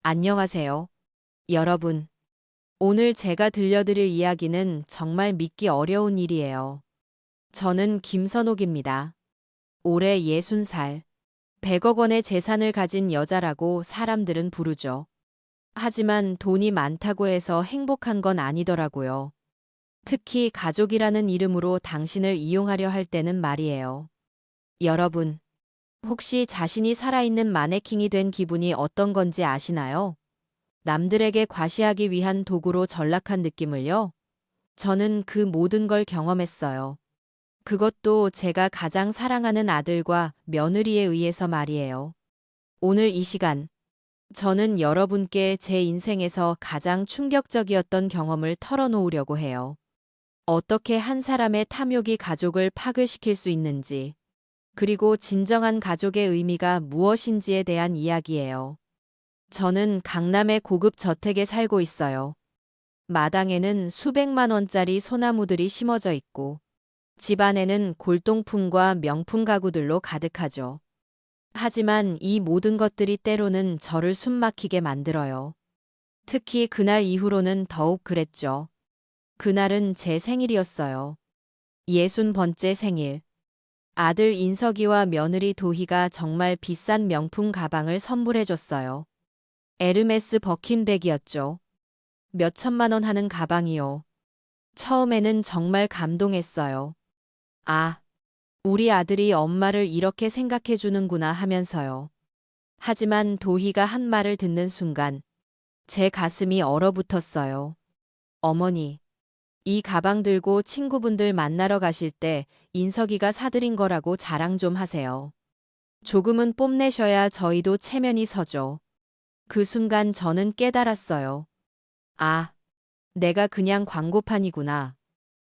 안녕하세요, 여러분. 오늘 제가 들려드릴 이야기는 정말 믿기 어려운 일이에요. 저는 김선옥입니다. 올해 60살, 100억 원의 재산을 가진 여자라고 사람들은 부르죠. 하지만 돈이 많다고 해서 행복한 건 아니더라고요. 특히 가족이라는 이름으로 당신을 이용하려 할 때는 말이에요. 여러분, 혹시 자신이 살아있는 마네킹이 된 기분이 어떤 건지 아시나요? 남들에게 과시하기 위한 도구로 전락한 느낌을요? 저는 그 모든 걸 경험했어요. 그것도 제가 가장 사랑하는 아들과 며느리에 의해서 말이에요. 오늘 이 시간, 저는 여러분께 제 인생에서 가장 충격적이었던 경험을 털어놓으려고 해요. 어떻게 한 사람의 탐욕이 가족을 파괴시킬 수 있는지, 그리고 진정한 가족의 의미가 무엇인지에 대한 이야기예요. 저는 강남의 고급 저택에 살고 있어요. 마당에는 수백만 원짜리 소나무들이 심어져 있고, 집 안에는 골동품과 명품 가구들로 가득하죠. 하지만 이 모든 것들이 때로는 저를 숨막히게 만들어요. 특히 그날 이후로는 더욱 그랬죠. 그날은 제 생일이었어요. 60번째 생일. 아들 인석이와 며느리 도희가 정말 비싼 명품 가방을 선물해줬어요. 에르메스 버킨백이었죠. 몇 천만 원 하는 가방이요. 처음에는 정말 감동했어요. 아, 우리 아들이 엄마를 이렇게 생각해 주는구나 하면서요. 하지만 도희가 한 말을 듣는 순간 제 가슴이 얼어붙었어요. 어머니, 이 가방 들고 친구분들 만나러 가실 때 인석이가 사드린 거라고 자랑 좀 하세요. 조금은 뽐내셔야 저희도 체면이 서죠. 그 순간 저는 깨달았어요. 아, 내가 그냥 광고판이구나.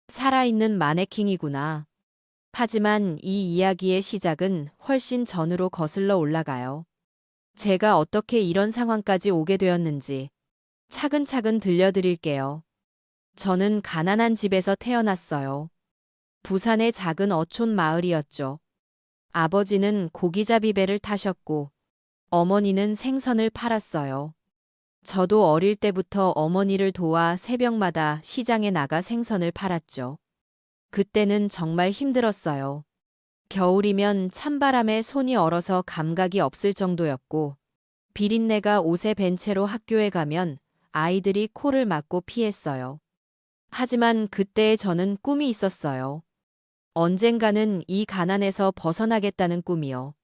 살아있는 마네킹이구나. 하지만 이 이야기의 시작은 훨씬 전으로 거슬러 올라가요. 제가 어떻게 이런 상황까지 오게 되었는지 차근차근 들려드릴게요. 저는 가난한 집에서 태어났어요. 부산의 작은 어촌 마을이었죠. 아버지는 고기잡이 배를 타셨고 어머니는 생선을 팔았어요. 저도 어릴 때부터 어머니를 도와 새벽마다 시장에 나가 생선을 팔았죠. 그때는 정말 힘들었어요. 겨울이면 찬바람에 손이 얼어서 감각이 없을 정도였고, 비린내가 옷에 밴 채로 학교에 가면 아이들이 코를 막고 피했어요. 하지만 그때의 저는 꿈이 있었어요. 언젠가는 이 가난에서 벗어나겠다는 꿈이요.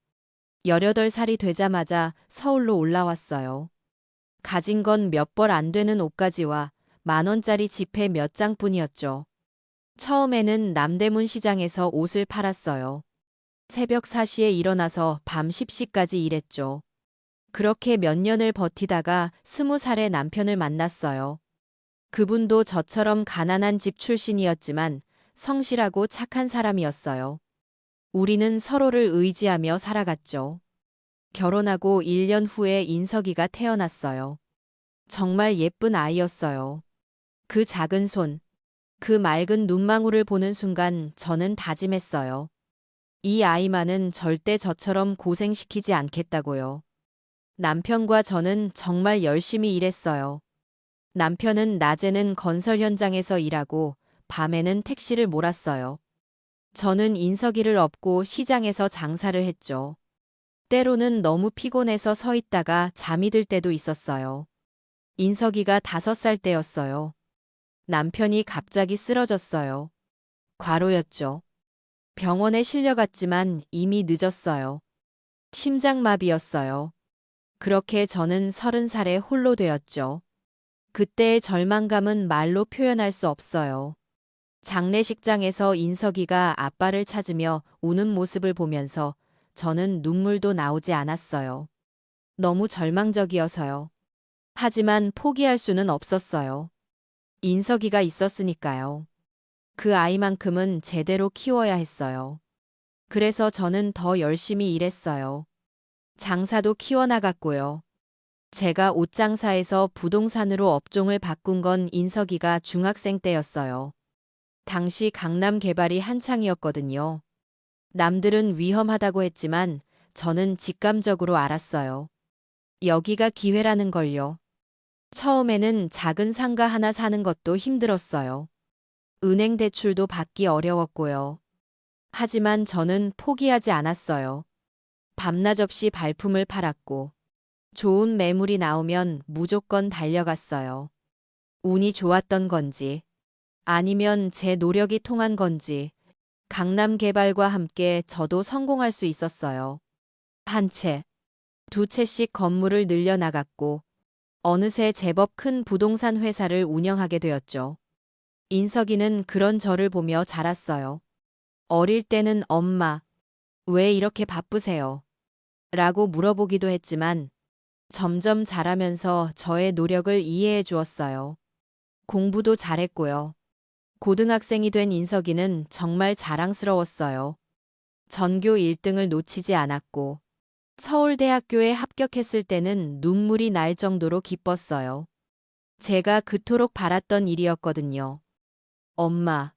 18살이 되자마자 서울로 올라왔어요. 가진 건 몇 벌 안 되는 옷가지와 10,000원짜리 지폐 몇 장뿐이었죠. 처음에는 남대문 시장에서 옷을 팔았어요. 새벽 4시에 일어나서 밤 10시까지 일했죠. 그렇게 몇 년을 버티다가 20살에 남편을 만났어요. 그분도 저처럼 가난한 집 출신이었지만 성실하고 착한 사람이었어요. 우리는 서로를 의지하며 살아갔죠. 결혼하고 1년 후에 인석이가 태어났어요. 정말 예쁜 아이였어요. 그 작은 손, 그 맑은 눈망울을 보는 순간 저는 다짐했어요. 이 아이만은 절대 저처럼 고생시키지 않겠다고요. 남편과 저는 정말 열심히 일했어요. 남편은 낮에는 건설 현장에서 일하고 밤에는 택시를 몰았어요. 저는 인석이를 업고 시장에서 장사를 했죠. 때로는 너무 피곤해서 서 있다가 잠이 들 때도 있었어요. 인석이가 5살 때였어요. 남편이 갑자기 쓰러졌어요. 과로였죠. 병원에 실려갔지만 이미 늦었어요. 심장마비였어요. 그렇게 저는 30살에 홀로 되었죠. 그때의 절망감은 말로 표현할 수 없어요. 장례식장에서 인석이가 아빠를 찾으며 우는 모습을 보면서 저는 눈물도 나오지 않았어요. 너무 절망적이어서요. 하지만 포기할 수는 없었어요. 인석이가 있었으니까요. 그 아이만큼은 제대로 키워야 했어요. 그래서 저는 더 열심히 일했어요. 장사도 키워나갔고요. 제가 옷장사에서 부동산으로 업종을 바꾼 건 인석이가 중학생 때였어요. 당시 강남 개발이 한창이었거든요. 남들은 위험하다고 했지만 저는 직감적으로 알았어요. 여기가 기회라는 걸요. 처음에는 작은 상가 하나 사는 것도 힘들었어요. 은행 대출도 받기 어려웠고요. 하지만 저는 포기하지 않았어요. 밤낮 없이 발품을 팔았고, 좋은 매물이 나오면 무조건 달려갔어요. 운이 좋았던 건지, 아니면 제 노력이 통한 건지, 강남 개발과 함께 저도 성공할 수 있었어요. 한 채, 두 채씩 건물을 늘려나갔고, 어느새 제법 큰 부동산 회사를 운영하게 되었죠. 인석이는 그런 저를 보며 자랐어요. 어릴 때는 엄마, 왜 이렇게 바쁘세요? 라고 물어보기도 했지만 점점 자라면서 저의 노력을 이해해 주었어요. 공부도 잘했고요. 고등학생이 된 인석이는 정말 자랑스러웠어요. 전교 1등을 놓치지 않았고 서울대학교에 합격했을 때는 눈물이 날 정도로 기뻤어요. 제가 그토록 바랐던 일이었거든요. 엄마,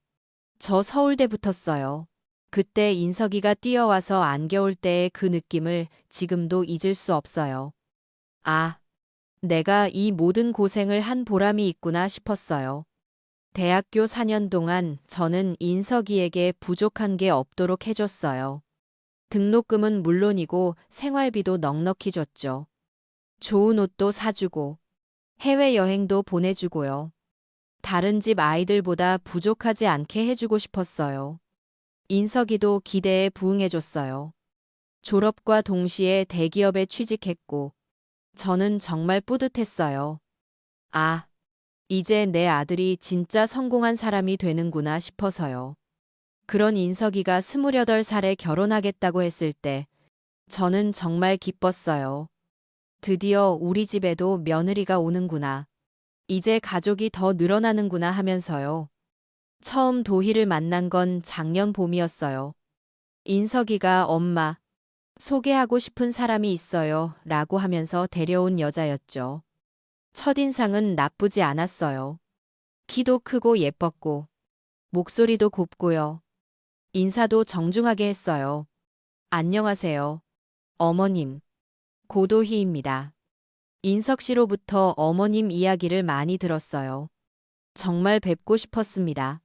저 서울대 붙었어요. 그때 인석이가 뛰어와서 안겨올 때의 그 느낌을 지금도 잊을 수 없어요. 아, 내가 이 모든 고생을 한 보람이 있구나 싶었어요. 대학교 4년 동안 저는 인석이에게 부족한 게 없도록 해줬어요. 등록금은 물론이고 생활비도 넉넉히 줬죠. 좋은 옷도 사주고 해외여행도 보내주고요. 다른 집 아이들보다 부족하지 않게 해주고 싶었어요. 인석이도 기대에 부응해줬어요. 졸업과 동시에 대기업에 취직했고 저는 정말 뿌듯했어요. 아, 이제 내 아들이 진짜 성공한 사람이 되는구나 싶어서요. 그런 인석이가 28살에 결혼하겠다고 했을 때 저는 정말 기뻤어요. 드디어 우리 집에도 며느리가 오는구나. 이제 가족이 더 늘어나는구나 하면서요. 처음 도희를 만난 건 작년 봄이었어요. 인석이가 엄마, 소개하고 싶은 사람이 있어요. 라고 하면서 데려온 여자였죠. 첫인상은 나쁘지 않았어요. 키도 크고 예뻤고, 목소리도 곱고요. 인사도 정중하게 했어요. 안녕하세요. 어머님. 고도희입니다. 인석 씨로부터 어머님 이야기를 많이 들었어요. 정말 뵙고 싶었습니다.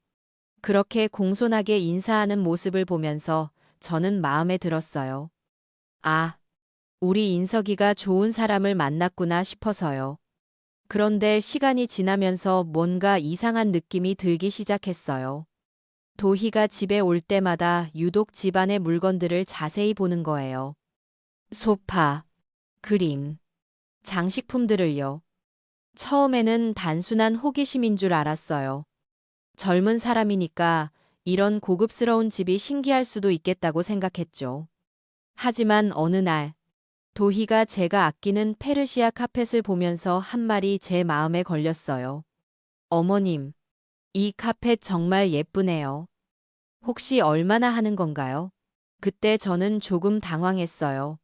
그렇게 공손하게 인사하는 모습을 보면서 저는 마음에 들었어요. 아, 우리 인석이가 좋은 사람을 만났구나 싶어서요. 그런데 시간이 지나면서 뭔가 이상한 느낌이 들기 시작했어요. 도희가 집에 올 때마다 유독 집안의 물건들을 자세히 보는 거예요. 소파, 그림, 장식품들을요. 처음에는 단순한 호기심인 줄 알았어요. 젊은 사람이니까 이런 고급스러운 집이 신기할 수도 있겠다고 생각했죠. 하지만 어느 날, 도희가 제가 아끼는 페르시아 카펫을 보면서 한 말이 제 마음에 걸렸어요. 어머님, 이 카펫 정말 예쁘네요. 혹시 얼마나 하는 건가요? 그때 저는 조금 당황했어요.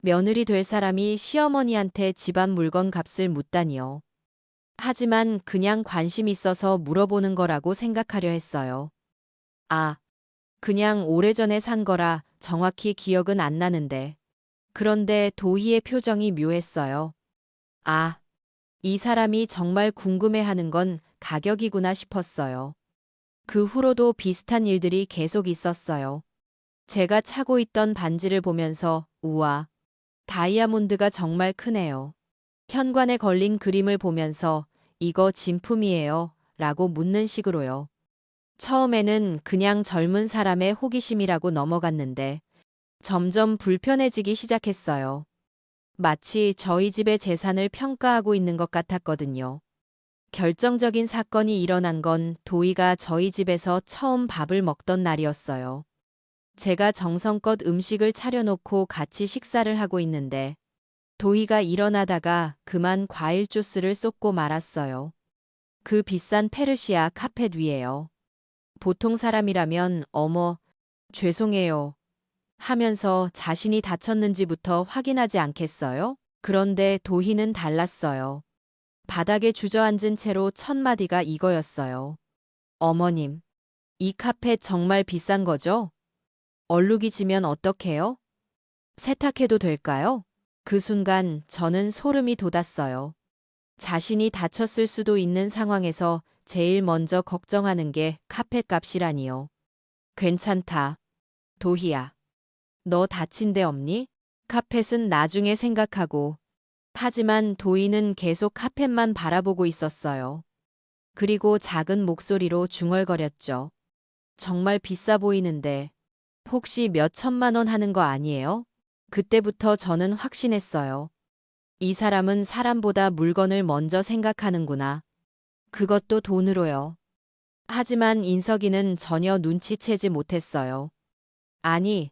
며느리 될 사람이 시어머니한테 집안 물건 값을 묻다니요. 하지만 그냥 관심 있어서 물어보는 거라고 생각하려 했어요. 아, 그냥 오래전에 산 거라 정확히 기억은 안 나는데. 그런데 도희의 표정이 묘했어요. 아, 이 사람이 정말 궁금해하는 건 가격이구나 싶었어요. 그 후로도 비슷한 일들이 계속 있었어요. 제가 차고 있던 반지를 보면서 우와, 다이아몬드가 정말 크네요. 현관에 걸린 그림을 보면서 이거 진품이에요. 라고 묻는 식으로요. 처음에는 그냥 젊은 사람의 호기심이라고 넘어갔는데 점점 불편해지기 시작했어요. 마치 저희 집의 재산을 평가하고 있는 것 같았거든요. 결정적인 사건이 일어난 건 도희가 저희 집에서 처음 밥을 먹던 날이었어요. 제가 정성껏 음식을 차려놓고 같이 식사를 하고 있는데 도희가 일어나다가 그만 과일 주스를 쏟고 말았어요. 그 비싼 페르시아 카펫 위에요. 보통 사람이라면 어머, 죄송해요. 하면서 자신이 다쳤는지부터 확인하지 않겠어요? 그런데 도희는 달랐어요. 바닥에 주저앉은 채로 첫 마디가 이거였어요. 어머님, 이 카펫 정말 비싼 거죠? 얼룩이 지면 어떡해요? 세탁해도 될까요? 그 순간 저는 소름이 돋았어요. 자신이 다쳤을 수도 있는 상황에서 제일 먼저 걱정하는 게 카펫 값이라니요. 괜찮다. 도희야. 너 다친 데 없니? 카펫은 나중에 생각하고. 하지만 도희는 계속 카펫만 바라보고 있었어요. 그리고 작은 목소리로 중얼거렸죠. 정말 비싸 보이는데 혹시 몇 천만 원 하는 거 아니에요? 그때부터 저는 확신했어요. 이 사람은 사람보다 물건을 먼저 생각하는구나. 그것도 돈으로요. 하지만 인석이는 전혀 눈치채지 못했어요. 아니,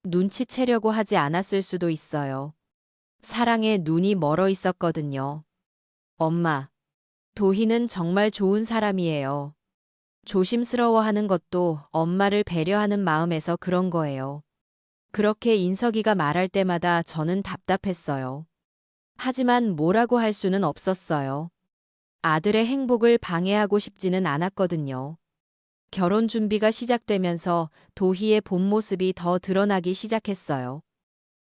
눈치채려고 하지 않았을 수도 있어요. 사랑에 눈이 멀어 있었거든요. 엄마, 도희는 정말 좋은 사람이에요. 조심스러워하는 것도 엄마를 배려하는 마음에서 그런 거예요. 그렇게 인석이가 말할 때마다 저는 답답했어요. 하지만 뭐라고 할 수는 없었어요. 아들의 행복을 방해하고 싶지는 않았거든요. 결혼 준비가 시작되면서 도희의 본 모습이 더 드러나기 시작했어요.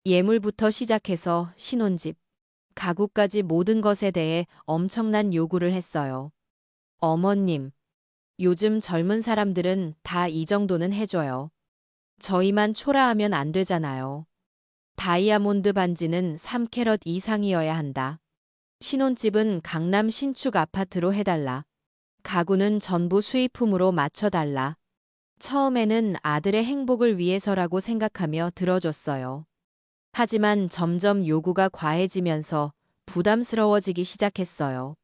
예물부터 시작해서 신혼집, 가구까지 모든 것에 대해 엄청난 요구를 했어요. 어머님, 요즘 젊은 사람들은 다 이 정도는 해줘요. 저희만 초라하면 안 되잖아요. 다이아몬드 반지는 3캐럿 이상이어야 한다. 신혼집은 강남 신축 아파트로 해달라. 가구는 전부 수입품으로 맞춰달라. 처음에는 아들의 행복을 위해서라고 생각하며 들어줬어요. 하지만 점점 요구가 과해지면서 부담스러워지기 시작했어요.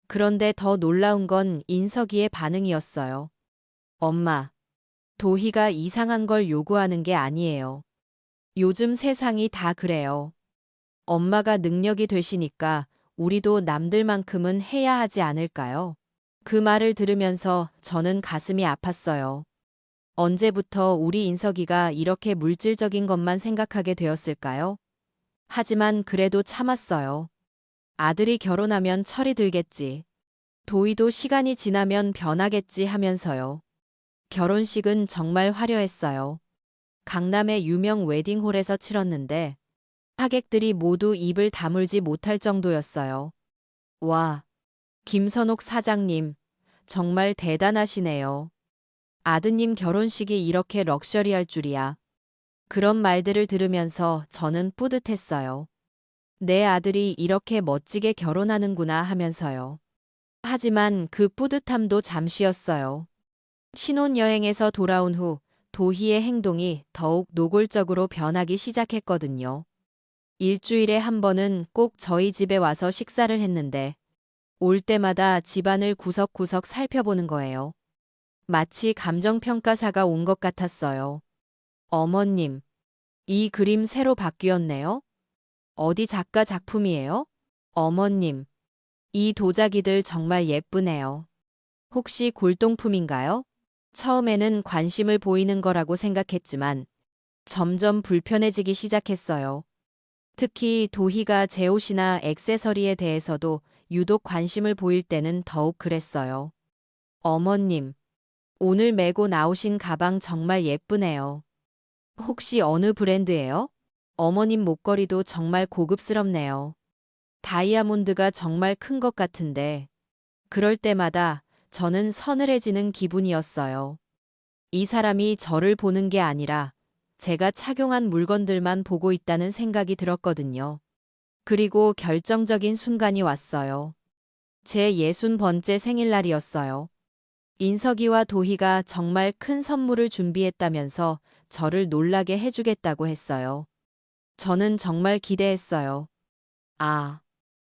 그런데 더 놀라운 건 인석이의 반응이었어요. 엄마, 도희가 이상한 걸 요구하는 게 아니에요. 요즘 세상이 다 그래요. 엄마가 능력이 되시니까 우리도 남들만큼은 해야 하지 않을까요? 그 말을 들으면서 저는 가슴이 아팠어요. 언제부터 우리 인석이가 이렇게 물질적인 것만 생각하게 되었을까요? 하지만 그래도 참았어요. 아들이 결혼하면 철이 들겠지. 도희도 시간이 지나면 변하겠지 하면서요. 결혼식은 정말 화려했어요. 강남의 유명 웨딩홀에서 치렀는데 하객들이 모두 입을 다물지 못할 정도였어요. 와, 김선옥 사장님, 정말 대단하시네요. 아드님 결혼식이 이렇게 럭셔리할 줄이야. 그런 말들을 들으면서 저는 뿌듯했어요. 내 아들이 이렇게 멋지게 결혼하는구나 하면서요. 하지만 그 뿌듯함도 잠시였어요. 신혼여행에서 돌아온 후 도희의 행동이 더욱 노골적으로 변하기 시작했거든요. 일주일에 한 번은 꼭 저희 집에 와서 식사를 했는데 올 때마다 집안을 구석구석 살펴보는 거예요. 마치 감정평가사가 온 것 같았어요. 어머님, 이 그림 새로 바뀌었네요? 어디 작가 작품이에요? 어머님, 이 도자기들 정말 예쁘네요. 혹시 골동품인가요? 처음에는 관심을 보이는 거라고 생각했지만 점점 불편해지기 시작했어요. 특히 도희가 제 옷이나 액세서리에 대해서도 유독 관심을 보일 때는 더욱 그랬어요. 어머님, 오늘 메고 나오신 가방 정말 예쁘네요. 혹시 어느 브랜드예요? 어머님 목걸이도 정말 고급스럽네요. 다이아몬드가 정말 큰 것 같은데. 그럴 때마다 저는 서늘해지는 기분이었어요. 이 사람이 저를 보는 게 아니라 제가 착용한 물건들만 보고 있다는 생각이 들었거든요. 그리고 결정적인 순간이 왔어요. 제 60번째 생일날이었어요. 인석이와 도희가 정말 큰 선물을 준비했다면서 저를 놀라게 해주겠다고 했어요. 저는 정말 기대했어요. 아,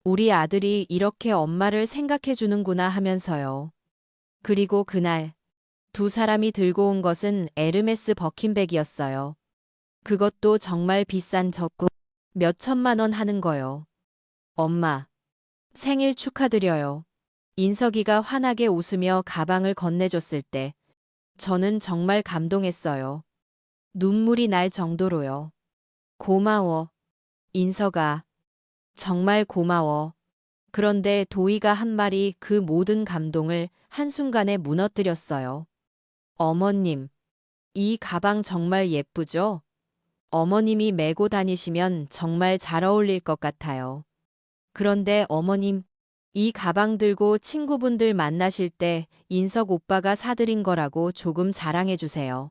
우리 아들이 이렇게 엄마를 생각해 주는구나 하면서요. 그리고 그날 두 사람이 들고 온 것은 에르메스 버킨백이었어요. 그것도 정말 비싼 저고 몇 천만 원 하는 거요. 엄마, 생일 축하드려요. 인석이가 환하게 웃으며 가방을 건네줬을 때 저는 정말 감동했어요. 눈물이 날 정도로요. 고마워. 인석아. 정말 고마워. 그런데 도희가 한 말이 그 모든 감동을 한순간에 무너뜨렸어요. 어머님, 이 가방 정말 예쁘죠? 어머님이 메고 다니시면 정말 잘 어울릴 것 같아요. 그런데 어머님, 이 가방 들고 친구분들 만나실 때 인석 오빠가 사드린 거라고 조금 자랑해 주세요.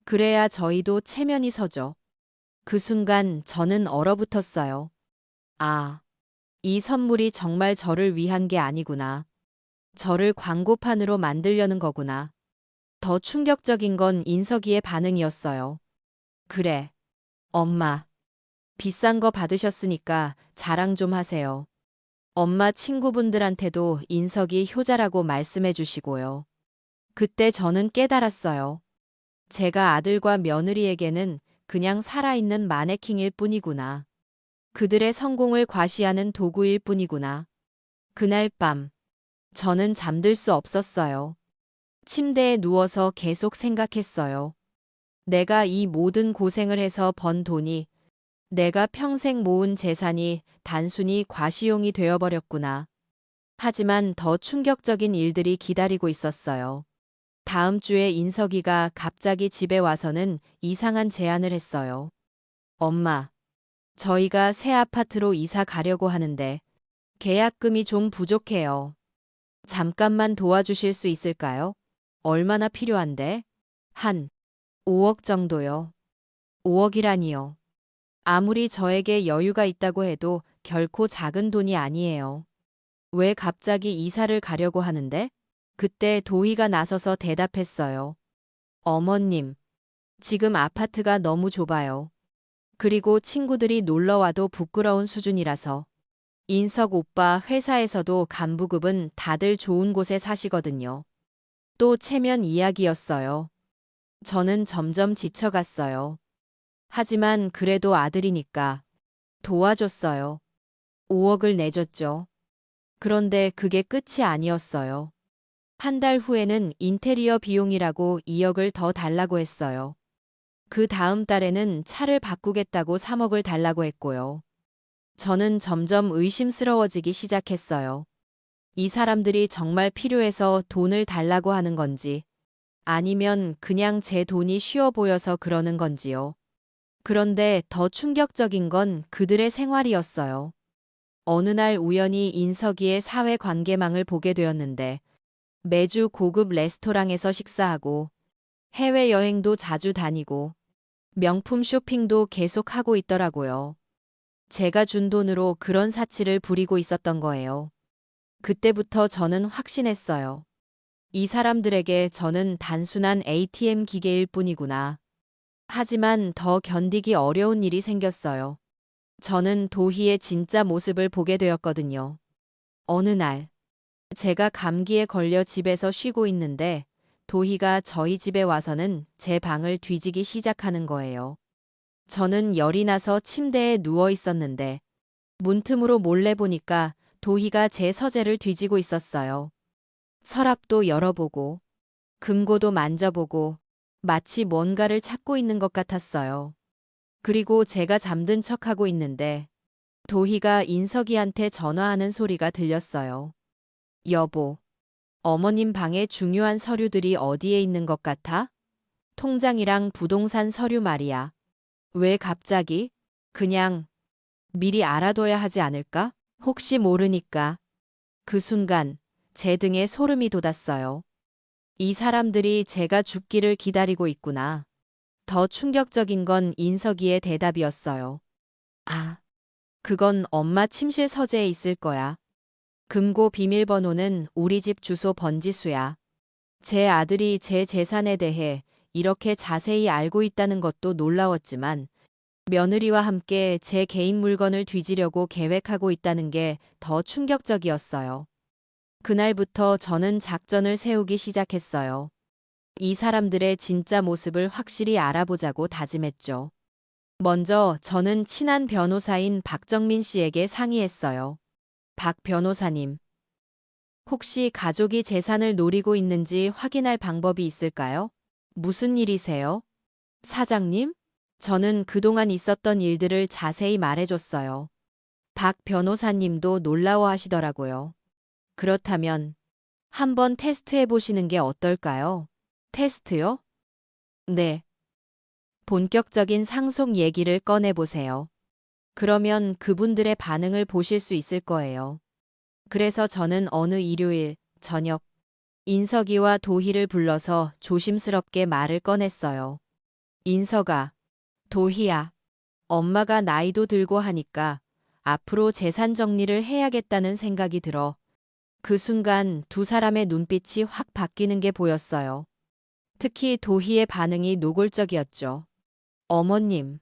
그래야 저희도 체면이 서죠. 그 순간 저는 얼어붙었어요. 아, 이 선물이 정말 저를 위한 게 아니구나. 저를 광고판으로 만들려는 거구나. 더 충격적인 건 인석이의 반응이었어요. 그래, 엄마. 비싼 거 받으셨으니까 자랑 좀 하세요. 엄마 친구분들한테도 인석이 효자라고 말씀해 주시고요. 그때 저는 깨달았어요. 제가 아들과 며느리에게는 그냥 살아있는 마네킹일 뿐이구나. 그들의 성공을 과시하는 도구일 뿐이구나. 그날 밤, 저는 잠들 수 없었어요. 침대에 누워서 계속 생각했어요. 내가 이 모든 고생을 해서 번 돈이, 내가 평생 모은 재산이 단순히 과시용이 되어버렸구나. 하지만 더 충격적인 일들이 기다리고 있었어요. 다음 주에 인석이가 갑자기 집에 와서는 이상한 제안을 했어요. 엄마, 저희가 새 아파트로 이사 가려고 하는데 계약금이 좀 부족해요. 잠깐만 도와주실 수 있을까요? 얼마나 필요한데? 한 5억 정도요. 5억이라니요. 아무리 저에게 여유가 있다고 해도 결코 작은 돈이 아니에요. 왜 갑자기 이사를 가려고 하는데? 그때 도희가 나서서 대답했어요. 어머님, 지금 아파트가 너무 좁아요. 그리고 친구들이 놀러 와도 부끄러운 수준이라서. 인석 오빠 회사에서도 간부급은 다들 좋은 곳에 사시거든요. 또 체면 이야기였어요. 저는 점점 지쳐갔어요. 하지만 그래도 아들이니까 도와줬어요. 5억을 내줬죠. 그런데 그게 끝이 아니었어요. 한 달 후에는 인테리어 비용이라고 2억을 더 달라고 했어요. 그 다음 달에는 차를 바꾸겠다고 3억을 달라고 했고요. 저는 점점 의심스러워지기 시작했어요. 이 사람들이 정말 필요해서 돈을 달라고 하는 건지, 아니면 그냥 제 돈이 쉬워 보여서 그러는 건지요. 그런데 더 충격적인 건 그들의 생활이었어요. 어느 날 우연히 인석이의 사회 관계망을 보게 되었는데, 매주 고급 레스토랑에서 식사하고, 해외여행도 자주 다니고, 명품 쇼핑도 계속하고 있더라고요. 제가 준 돈으로 그런 사치를 부리고 있었던 거예요. 그때부터 저는 확신했어요. 이 사람들에게 저는 단순한 ATM 기계일 뿐이구나. 하지만 더 견디기 어려운 일이 생겼어요. 저는 도희의 진짜 모습을 보게 되었거든요. 어느 날, 제가 감기에 걸려 집에서 쉬고 있는데, 도희가 저희 집에 와서는 제 방을 뒤지기 시작하는 거예요. 저는 열이 나서 침대에 누워 있었는데, 문틈으로 몰래 보니까 도희가 제 서재를 뒤지고 있었어요. 서랍도 열어보고, 금고도 만져보고, 마치 뭔가를 찾고 있는 것 같았어요. 그리고 제가 잠든 척하고 있는데, 도희가 인석이한테 전화하는 소리가 들렸어요. 여보, 어머님 방에 중요한 서류들이 어디에 있는 것 같아? 통장이랑 부동산 서류 말이야. 왜 갑자기? 그냥 미리 알아둬야 하지 않을까? 혹시 모르니까. 그 순간 제 등에 소름이 돋았어요. 이 사람들이 제가 죽기를 기다리고 있구나. 더 충격적인 건 인석이의 대답이었어요. 아, 그건 엄마 침실 서재에 있을 거야. 금고 비밀번호는 우리 집 주소 번지수야. 제 아들이 제 재산에 대해 이렇게 자세히 알고 있다는 것도 놀라웠지만 며느리와 함께 제 개인 물건을 뒤지려고 계획하고 있다는 게 더 충격적이었어요. 그날부터 저는 작전을 세우기 시작했어요. 이 사람들의 진짜 모습을 확실히 알아보자고 다짐했죠. 먼저 저는 친한 변호사인 박정민 씨에게 상의했어요. 박 변호사님, 혹시 가족이 재산을 노리고 있는지 확인할 방법이 있을까요? 무슨 일이세요? 사장님? 저는 그동안 있었던 일들을 자세히 말해줬어요. 박 변호사님도 놀라워하시더라고요. 그렇다면 한번 테스트해 보시는 게 어떨까요? 테스트요? 네. 본격적인 상속 얘기를 꺼내보세요. 그러면 그분들의 반응을 보실 수 있을 거예요. 그래서 저는 어느 일요일 저녁 인석이와 도희를 불러서 조심스럽게 말을 꺼냈어요. 인석아, 도희야, 엄마가 나이도 들고 하니까 앞으로 재산 정리를 해야겠다는 생각이 들어. 그 순간 두 사람의 눈빛이 확 바뀌는 게 보였어요. 특히 도희의 반응이 노골적이었죠. 어머님,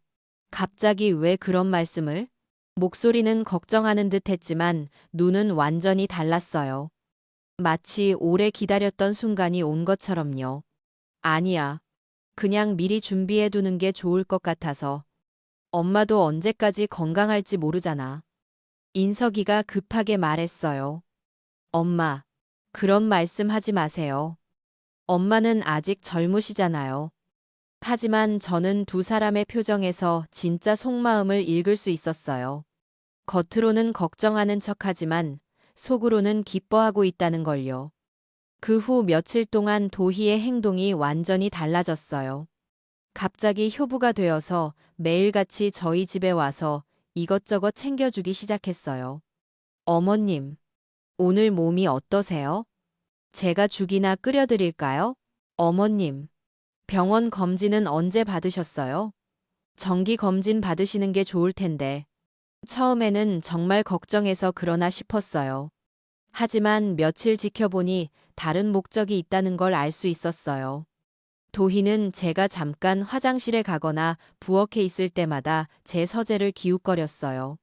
갑자기 왜 그런 말씀을? 목소리는 걱정하는 듯 했지만 눈은 완전히 달랐어요. 마치 오래 기다렸던 순간이 온 것처럼요. 아니야. 그냥 미리 준비해 두는 게 좋을 것 같아서. 엄마도 언제까지 건강할지 모르잖아. 인석이가 급하게 말했어요. 엄마, 그런 말씀 하지 마세요. 엄마는 아직 젊으시잖아요. 하지만 저는 두 사람의 표정에서 진짜 속마음을 읽을 수 있었어요. 겉으로는 걱정하는 척하지만 속으로는 기뻐하고 있다는 걸요. 그 후 며칠 동안 도희의 행동이 완전히 달라졌어요. 갑자기 효부가 되어서 매일같이 저희 집에 와서 이것저것 챙겨주기 시작했어요. 어머님, 오늘 몸이 어떠세요? 제가 죽이나 끓여드릴까요? 어머님, 병원 검진은 언제 받으셨어요? 정기 검진 받으시는 게 좋을 텐데. 처음에는 정말 걱정해서 그러나 싶었어요. 하지만 며칠 지켜보니 다른 목적이 있다는 걸 알 수 있었어요. 도희는 제가 잠깐 화장실에 가거나 부엌에 있을 때마다 제 서재를 기웃거렸어요.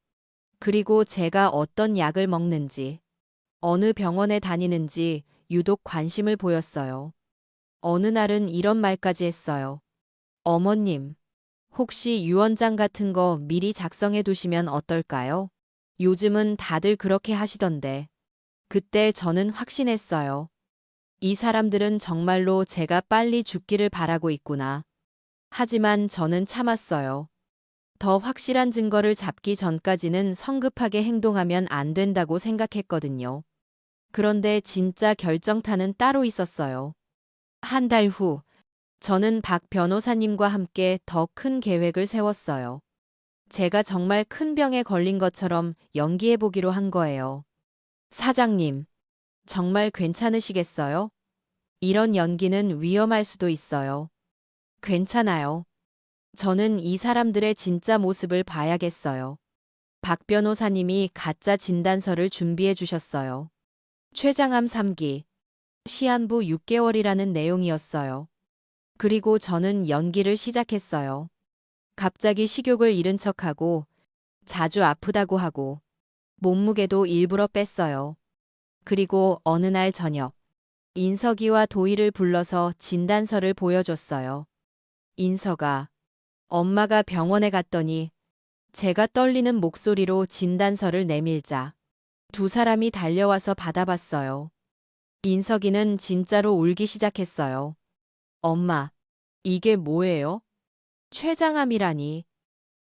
그리고 제가 어떤 약을 먹는지, 어느 병원에 다니는지 유독 관심을 보였어요. 어느 날은 이런 말까지 했어요. 어머님, 혹시 유언장 같은 거 미리 작성해 두시면 어떨까요? 요즘은 다들 그렇게 하시던데. 그때 저는 확신했어요. 이 사람들은 정말로 제가 빨리 죽기를 바라고 있구나. 하지만 저는 참았어요. 더 확실한 증거를 잡기 전까지는 성급하게 행동하면 안 된다고 생각했거든요. 그런데 진짜 결정타는 따로 있었어요. 한 달 후, 저는 박 변호사님과 함께 더 큰 계획을 세웠어요. 제가 정말 큰 병에 걸린 것처럼 연기해보기로 한 거예요. 사장님, 정말 괜찮으시겠어요? 이런 연기는 위험할 수도 있어요. 괜찮아요. 저는 이 사람들의 진짜 모습을 봐야겠어요. 박 변호사님이 가짜 진단서를 준비해 주셨어요. 췌장암 3기, 시한부 6개월이라는 내용이었어요. 그리고 저는 연기를 시작했어요. 갑자기 식욕을 잃은 척하고, 자주 아프다고 하고, 몸무게도 일부러 뺐어요. 그리고 어느 날 저녁, 인석이와 도희를 불러서 진단서를 보여줬어요. 인석아, 엄마가 병원에 갔더니 제가 떨리는 목소리로 진단서를 내밀자 두 사람이 달려와서 받아봤어요. 인석이는 진짜로 울기 시작했어요. 엄마, 이게 뭐예요? 췌장암이라니.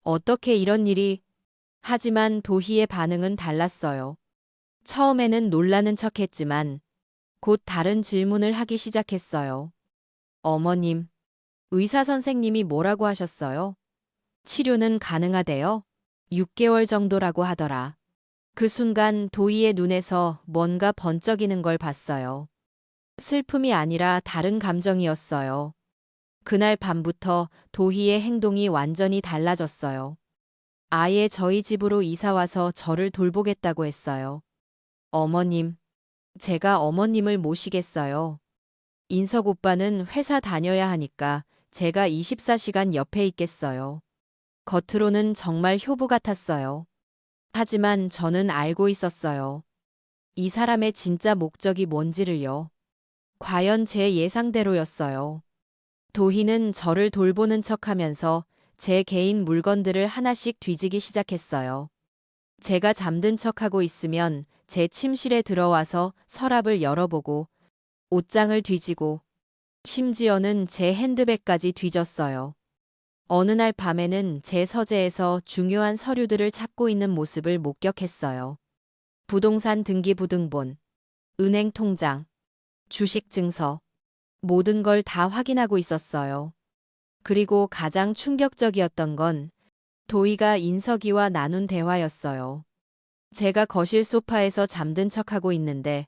어떻게 이런 일이. 하지만 도희의 반응은 달랐어요. 처음에는 놀라는 척했지만 곧 다른 질문을 하기 시작했어요. 어머님, 의사 선생님이 뭐라고 하셨어요? 치료는 가능하대요? 6개월 정도라고 하더라. 그 순간 도희의 눈에서 뭔가 번쩍이는 걸 봤어요. 슬픔이 아니라 다른 감정이었어요. 그날 밤부터 도희의 행동이 완전히 달라졌어요. 아예 저희 집으로 이사와서 저를 돌보겠다고 했어요. 어머님, 제가 어머님을 모시겠어요. 인석 오빠는 회사 다녀야 하니까 제가 24시간 옆에 있겠어요. 겉으로는 정말 효부 같았어요. 하지만 저는 알고 있었어요. 이 사람의 진짜 목적이 뭔지를요. 과연 제 예상대로였어요. 도희는 저를 돌보는 척하면서 제 개인 물건들을 하나씩 뒤지기 시작했어요. 제가 잠든 척하고 있으면 제 침실에 들어와서 서랍을 열어보고 옷장을 뒤지고 심지어는 제 핸드백까지 뒤졌어요. 어느 날 밤에는 제 서재에서 중요한 서류들을 찾고 있는 모습을 목격했어요. 부동산 등기부등본, 은행 통장, 주식 증서, 모든 걸 다 확인하고 있었어요. 그리고 가장 충격적이었던 건 도희가 인석이와 나눈 대화였어요. 제가 거실 소파에서 잠든 척하고 있는데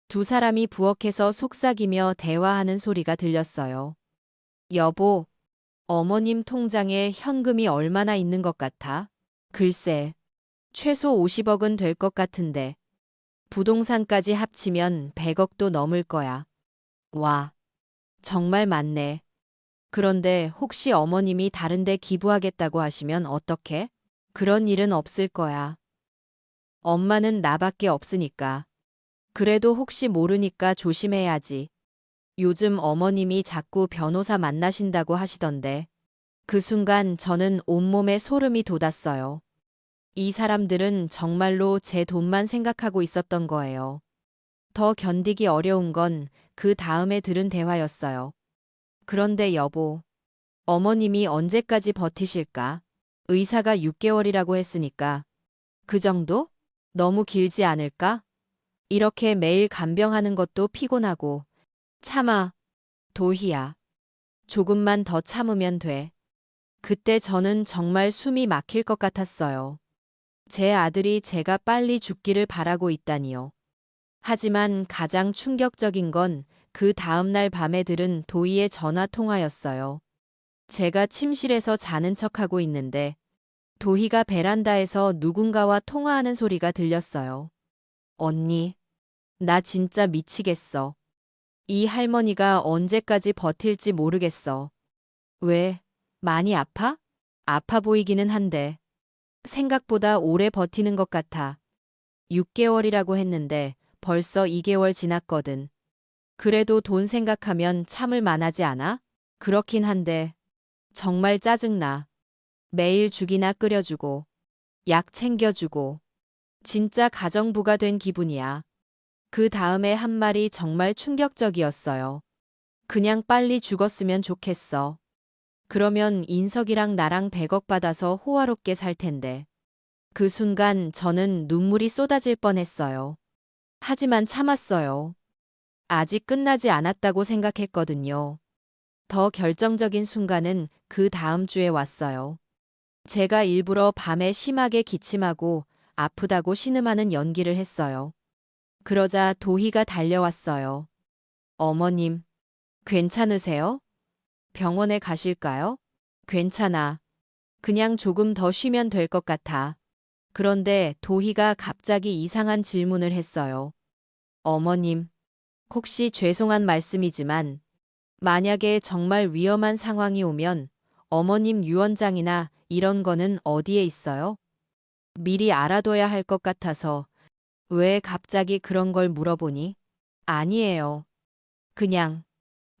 두 사람이 부엌에서 속삭이며 대화하는 소리가 들렸어요. 여보, 어머님 통장에 현금이 얼마나 있는 것 같아? 글쎄, 최소 50억은 될 것 같은데 부동산까지 합치면 100억도 넘을 거야. 와, 정말 많네. 그런데 혹시 어머님이 다른 데 기부하겠다고 하시면 어떡해? 그런 일은 없을 거야. 엄마는 나밖에 없으니까. 그래도 혹시 모르니까 조심해야지. 요즘 어머님이 자꾸 변호사 만나신다고 하시던데. 그 순간 저는 온몸에 소름이 돋았어요. 이 사람들은 정말로 제 돈만 생각하고 있었던 거예요. 더 견디기 어려운 건 그 다음에 들은 대화였어요. 그런데 여보, 어머님이 언제까지 버티실까? 의사가 6개월이라고 했으니까. 그 정도? 너무 길지 않을까? 이렇게 매일 간병하는 것도 피곤하고. 참아, 도희야. 조금만 더 참으면 돼. 그때 저는 정말 숨이 막힐 것 같았어요. 제 아들이 제가 빨리 죽기를 바라고 있다니요. 하지만 가장 충격적인 건 그 다음날 밤에 들은 도희의 전화 통화였어요. 제가 침실에서 자는 척하고 있는데 도희가 베란다에서 누군가와 통화하는 소리가 들렸어요. 언니, 나 진짜 미치겠어. 이 할머니가 언제까지 버틸지 모르겠어. 왜? 많이 아파? 아파 보이기는 한데 생각보다 오래 버티는 것 같아. 6개월이라고 했는데 벌써 2개월 지났거든. 그래도 돈 생각하면 참을 만하지 않아? 그렇긴 한데 정말 짜증나. 매일 죽이나 끓여주고 약 챙겨주고 진짜 가정부가 된 기분이야. 그 다음에 한 말이 정말 충격적이었어요. 그냥 빨리 죽었으면 좋겠어. 그러면 인석이랑 나랑 100억 받아서 호화롭게 살 텐데. 그 순간 저는 눈물이 쏟아질 뻔했어요. 하지만 참았어요. 아직 끝나지 않았다고 생각했거든요. 더 결정적인 순간은 그 다음 주에 왔어요. 제가 일부러 밤에 심하게 기침하고 아프다고 신음하는 연기를 했어요. 그러자 도희가 달려왔어요. 어머님, 괜찮으세요? 병원에 가실까요? 괜찮아. 그냥 조금 더 쉬면 될 것 같아. 그런데 도희가 갑자기 이상한 질문을 했어요. 어머님, 혹시 죄송한 말씀이지만 만약에 정말 위험한 상황이 오면 어머님 유언장이나 이런 거는 어디에 있어요? 미리 알아둬야 할 것 같아서. 왜 갑자기 그런 걸 물어보니? 아니에요. 그냥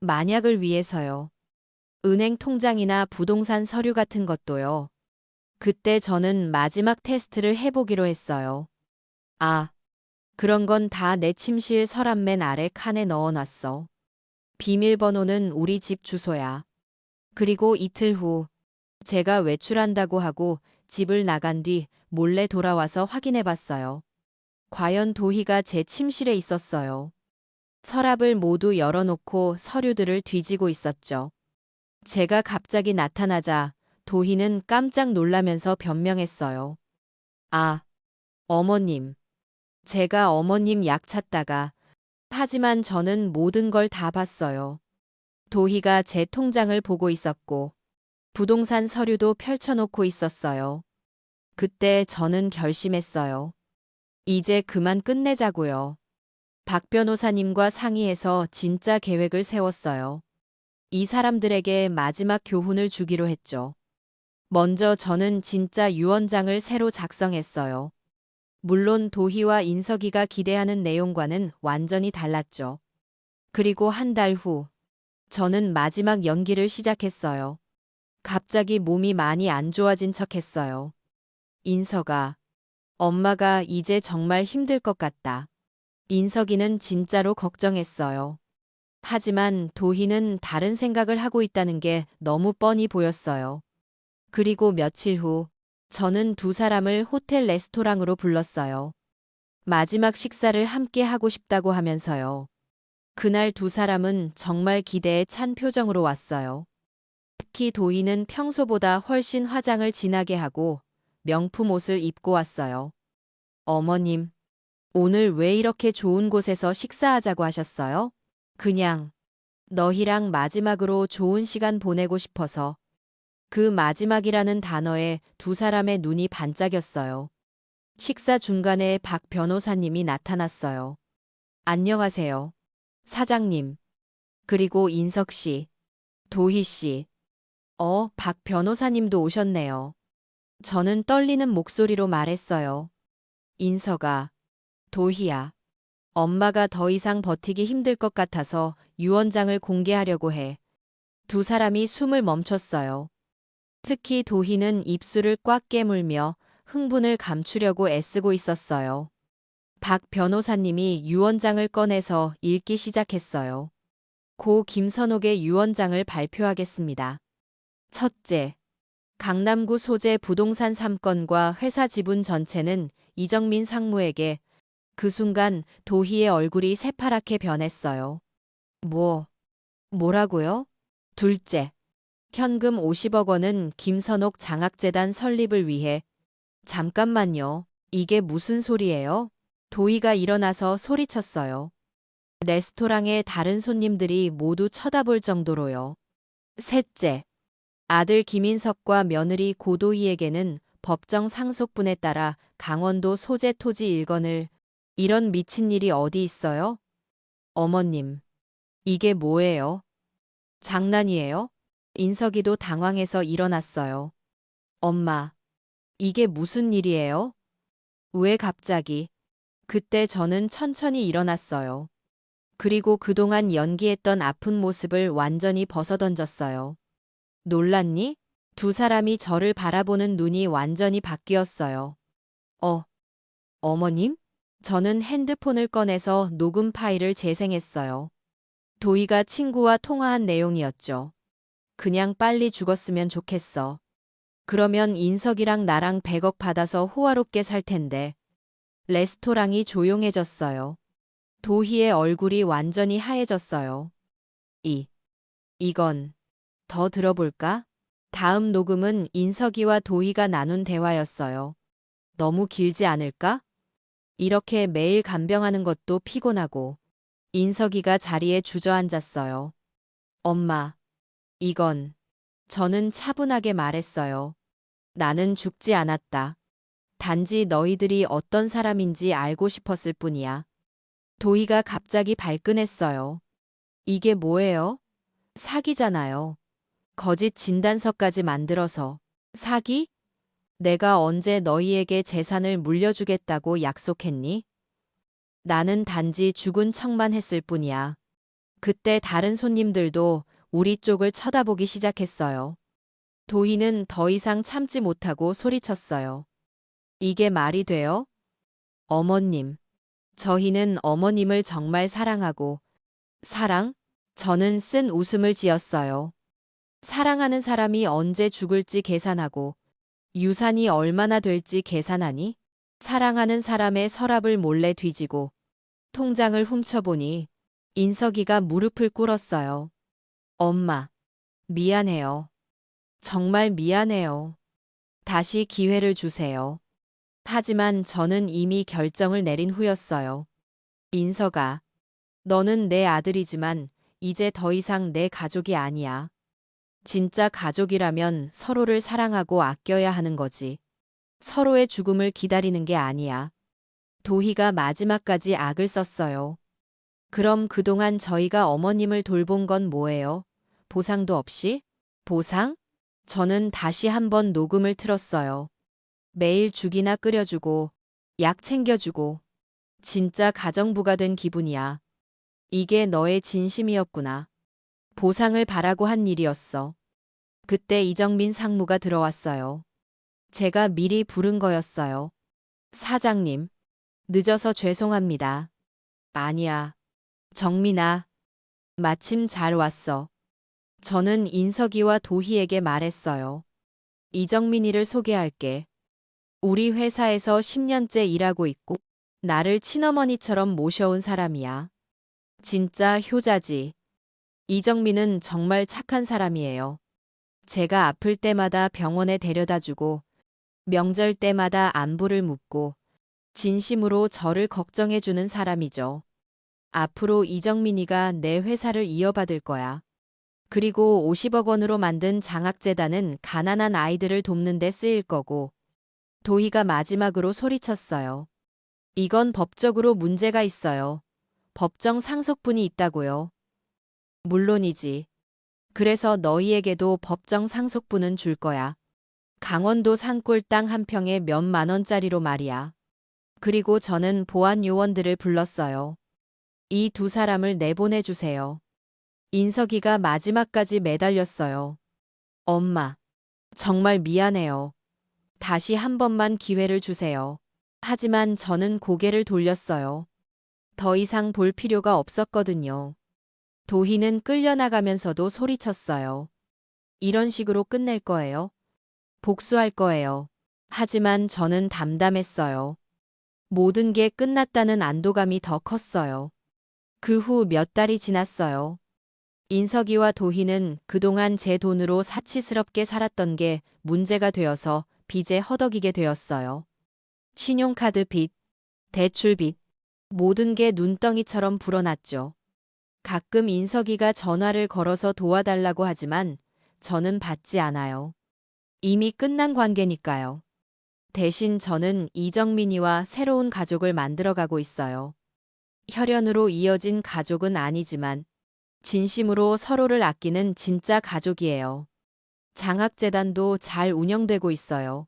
만약을 위해서요. 은행 통장이나 부동산 서류 같은 것도요. 그때 저는 마지막 테스트를 해보기로 했어요. 아, 그런 건 다 내 침실 서랍맨 아래 칸에 넣어놨어. 비밀번호는 우리 집 주소야. 그리고 이틀 후 제가 외출한다고 하고 집을 나간 뒤 몰래 돌아와서 확인해봤어요. 과연 도희가 제 침실에 있었어요. 서랍을 모두 열어놓고 서류들을 뒤지고 있었죠. 제가 갑자기 나타나자 도희는 깜짝 놀라면서 변명했어요. 아, 어머님. 제가 어머님 약 찾다가. 하지만 저는 모든 걸 다 봤어요. 도희가 제 통장을 보고 있었고 부동산 서류도 펼쳐놓고 있었어요. 그때 저는 결심했어요. 이제 그만 끝내자고요. 박 변호사님과 상의해서 진짜 계획을 세웠어요. 이 사람들에게 마지막 교훈을 주기로 했죠. 먼저 저는 진짜 유언장을 새로 작성했어요. 물론 도희와 인석이가 기대하는 내용과는 완전히 달랐죠. 그리고 한 달 후, 저는 마지막 연기를 시작했어요. 갑자기 몸이 많이 안 좋아진 척했어요. 인석아, 엄마가 이제 정말 힘들 것 같다. 인석이는 진짜로 걱정했어요. 하지만 도희는 다른 생각을 하고 있다는 게 너무 뻔히 보였어요. 그리고 며칠 후, 저는 두 사람을 호텔 레스토랑으로 불렀어요. 마지막 식사를 함께 하고 싶다고 하면서요. 그날 두 사람은 정말 기대에 찬 표정으로 왔어요. 특히 도희는 평소보다 훨씬 화장을 진하게 하고 명품 옷을 입고 왔어요. 어머님, 오늘 왜 이렇게 좋은 곳에서 식사하자고 하셨어요? 그냥 너희랑 마지막으로 좋은 시간 보내고 싶어서. 그 마지막이라는 단어에 두 사람의 눈이 반짝였어요. 식사 중간에 박 변호사님이 나타났어요. 안녕하세요. 사장님. 그리고 인석 씨, 도희 씨. 박 변호사님도 오셨네요. 저는 떨리는 목소리로 말했어요. 인석아, 도희야. 엄마가 더 이상 버티기 힘들 것 같아서 유언장을 공개하려고 해. 두 사람이 숨을 멈췄어요. 특히 도희는 입술을 꽉 깨물며 흥분을 감추려고 애쓰고 있었어요. 박 변호사님이 유언장을 꺼내서 읽기 시작했어요. 고 김선옥의 유언장을 발표하겠습니다. 첫째, 강남구 소재 부동산 3건과 회사 지분 전체는 이정민 상무에게. 그 순간 도희의 얼굴이 새파랗게 변했어요. 뭐라고요? 둘째, 현금 50억 원은 김선옥 장학재단 설립을 위해. 잠깐만요. 이게 무슨 소리예요? 도희가 일어나서 소리쳤어요. 레스토랑의 다른 손님들이 모두 쳐다볼 정도로요. 셋째, 아들 김인석과 며느리 고도희에게는 법정 상속분에 따라 강원도 소재 토지 1건을. 이런 미친 일이 어디 있어요? 어머님, 이게 뭐예요? 장난이에요? 인석이도 당황해서 일어났어요. 엄마, 이게 무슨 일이에요? 왜 갑자기? 그때 저는 천천히 일어났어요. 그리고 그동안 연기했던 아픈 모습을 완전히 벗어던졌어요. 놀랐니? 두 사람이 저를 바라보는 눈이 완전히 바뀌었어요. 어, 어머님? 저는 핸드폰을 꺼내서 녹음 파일을 재생했어요. 도희가 친구와 통화한 내용이었죠. 그냥 빨리 죽었으면 좋겠어. 그러면 인석이랑 나랑 100억 받아서 호화롭게 살 텐데. 레스토랑이 조용해졌어요. 도희의 얼굴이 완전히 하얘졌어요. 이건 더 들어볼까? 다음 녹음은 인석이와 도희가 나눈 대화였어요. 너무 길지 않을까? 이렇게 매일 간병하는 것도 피곤하고. 인석이가 자리에 주저앉았어요. 엄마, 이건. 저는 차분하게 말했어요. 나는 죽지 않았다. 단지 너희들이 어떤 사람인지 알고 싶었을 뿐이야. 도희가 갑자기 발끈했어요. 이게 뭐예요? 사기잖아요. 거짓 진단서까지 만들어서. 사기? 내가 언제 너희에게 재산을 물려주겠다고 약속했니? 나는 단지 죽은 척만 했을 뿐이야. 그때 다른 손님들도 우리 쪽을 쳐다보기 시작했어요. 도희는 더 이상 참지 못하고 소리쳤어요. 이게 말이 돼요? 어머님. 저희는 어머님을 정말 사랑하고. 사랑? 저는 쓴 웃음을 지었어요. 사랑하는 사람이 언제 죽을지 계산하고 유산이 얼마나 될지 계산하니? 사랑하는 사람의 서랍을 몰래 뒤지고 통장을 훔쳐보니 인석이가 무릎을 꿇었어요. 엄마, 미안해요. 정말 미안해요. 다시 기회를 주세요. 하지만 저는 이미 결정을 내린 후였어요. 인석아, 너는 내 아들이지만 이제 더 이상 내 가족이 아니야. 진짜 가족이라면 서로를 사랑하고 아껴야 하는 거지. 서로의 죽음을 기다리는 게 아니야. 도희가 마지막까지 악을 썼어요. 그럼 그동안 저희가 어머님을 돌본 건 뭐예요? 보상도 없이? 보상? 저는 다시 한번 녹음을 틀었어요. 매일 죽이나 끓여주고, 약 챙겨주고, 진짜 가정부가 된 기분이야. 이게 너의 진심이었구나. 보상을 바라고 한 일이었어. 그때 이정민 상무가 들어왔어요. 제가 미리 부른 거였어요. 사장님, 늦어서 죄송합니다. 아니야. 정민아, 마침 잘 왔어. 저는 인석이와 도희에게 말했어요. 이정민이를 소개할게. 우리 회사에서 10년째 일하고 있고 나를 친어머니처럼 모셔온 사람이야. 진짜 효자지. 이정민은 정말 착한 사람이에요. 제가 아플 때마다 병원에 데려다 주고, 명절 때마다 안부를 묻고, 진심으로 저를 걱정해 주는 사람이죠. 앞으로 이정민이가 내 회사를 이어받을 거야. 그리고 50억 원으로 만든 장학재단은 가난한 아이들을 돕는 데 쓰일 거고, 도희가 마지막으로 소리쳤어요. 이건 법적으로 문제가 있어요. 법정 상속분이 있다고요. 물론이지. 그래서 너희에게도 법정 상속분은 줄 거야. 강원도 산골 땅 한 평에 몇만 원짜리로 말이야. 그리고 저는 보안 요원들을 불렀어요. 이 두 사람을 내보내주세요. 인석이가 마지막까지 매달렸어요. 엄마, 정말 미안해요. 다시 한 번만 기회를 주세요. 하지만 저는 고개를 돌렸어요. 더 이상 볼 필요가 없었거든요. 도희는 끌려나가면서도 소리쳤어요. 이런 식으로 끝낼 거예요? 복수할 거예요. 하지만 저는 담담했어요. 모든 게 끝났다는 안도감이 더 컸어요. 그 후 몇 달이 지났어요. 인석이와 도희는 그동안 제 돈으로 사치스럽게 살았던 게 문제가 되어서 빚에 허덕이게 되었어요. 신용카드 빚, 대출 빚, 모든 게 눈덩이처럼 불어났죠. 가끔 인석이가 전화를 걸어서 도와달라고 하지만 저는 받지 않아요. 이미 끝난 관계니까요. 대신 저는 이정민이와 새로운 가족을 만들어가고 있어요. 혈연으로 이어진 가족은 아니지만 진심으로 서로를 아끼는 진짜 가족이에요. 장학재단도 잘 운영되고 있어요.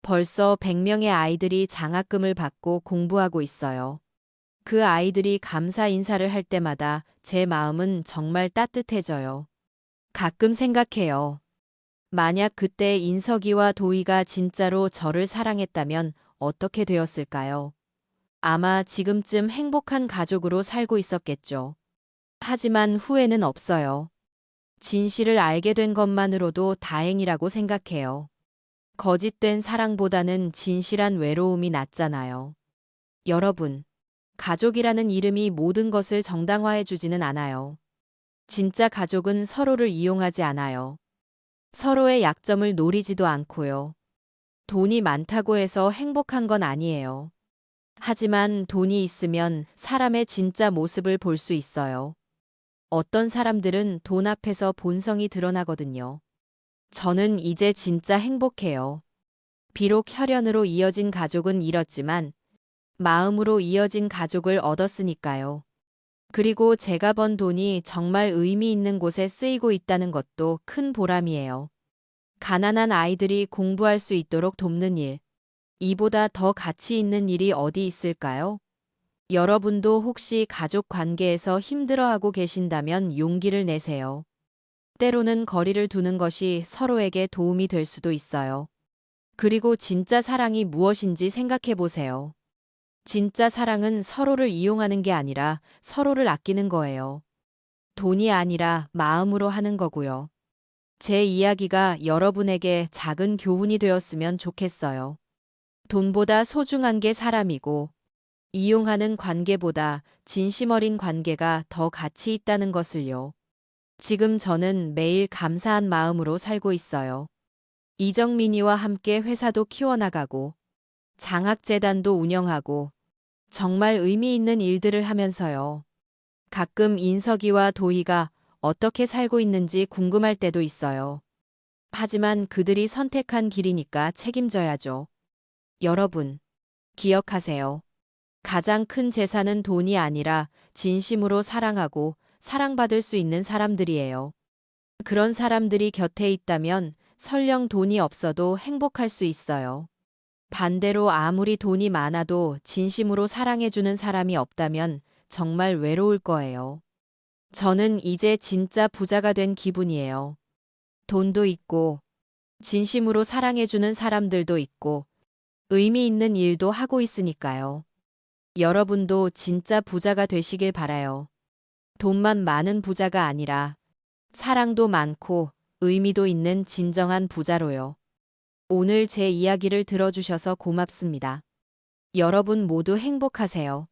벌써 100명의 아이들이 장학금을 받고 공부하고 있어요. 그 아이들이 감사 인사를 할 때마다 제 마음은 정말 따뜻해져요. 가끔 생각해요. 만약 그때 인석이와 도희가 진짜로 저를 사랑했다면 어떻게 되었을까요? 아마 지금쯤 행복한 가족으로 살고 있었겠죠. 하지만 후회는 없어요. 진실을 알게 된 것만으로도 다행이라고 생각해요. 거짓된 사랑보다는 진실한 외로움이 낫잖아요. 여러분, 가족이라는 이름이 모든 것을 정당화해 주지는 않아요. 진짜 가족은 서로를 이용하지 않아요. 서로의 약점을 노리지도 않고요. 돈이 많다고 해서 행복한 건 아니에요. 하지만 돈이 있으면 사람의 진짜 모습을 볼 수 있어요. 어떤 사람들은 돈 앞에서 본성이 드러나거든요. 저는 이제 진짜 행복해요. 비록 혈연으로 이어진 가족은 잃었지만 마음으로 이어진 가족을 얻었으니까요. 그리고 제가 번 돈이 정말 의미 있는 곳에 쓰이고 있다는 것도 큰 보람이에요. 가난한 아이들이 공부할 수 있도록 돕는 일. 이보다 더 가치 있는 일이 어디 있을까요? 여러분도 혹시 가족 관계에서 힘들어하고 계신다면 용기를 내세요. 때로는 거리를 두는 것이 서로에게 도움이 될 수도 있어요. 그리고 진짜 사랑이 무엇인지 생각해 보세요. 진짜 사랑은 서로를 이용하는 게 아니라 서로를 아끼는 거예요. 돈이 아니라 마음으로 하는 거고요. 제 이야기가 여러분에게 작은 교훈이 되었으면 좋겠어요. 돈보다 소중한 게 사람이고, 이용하는 관계보다 진심 어린 관계가 더 가치 있다는 것을요. 지금 저는 매일 감사한 마음으로 살고 있어요. 이정민이와 함께 회사도 키워나가고, 장학재단도 운영하고, 정말 의미 있는 일들을 하면서요. 가끔 인석이와 도희가 어떻게 살고 있는지 궁금할 때도 있어요. 하지만 그들이 선택한 길이니까 책임져야죠. 여러분, 기억하세요. 가장 큰 재산은 돈이 아니라 진심으로 사랑하고 사랑받을 수 있는 사람들이에요. 그런 사람들이 곁에 있다면 설령 돈이 없어도 행복할 수 있어요. 반대로 아무리 돈이 많아도 진심으로 사랑해주는 사람이 없다면 정말 외로울 거예요. 저는 이제 진짜 부자가 된 기분이에요. 돈도 있고, 진심으로 사랑해주는 사람들도 있고, 의미 있는 일도 하고 있으니까요. 여러분도 진짜 부자가 되시길 바라요. 돈만 많은 부자가 아니라 사랑도 많고 의미도 있는 진정한 부자로요. 오늘 제 이야기를 들어주셔서 고맙습니다. 여러분 모두 행복하세요.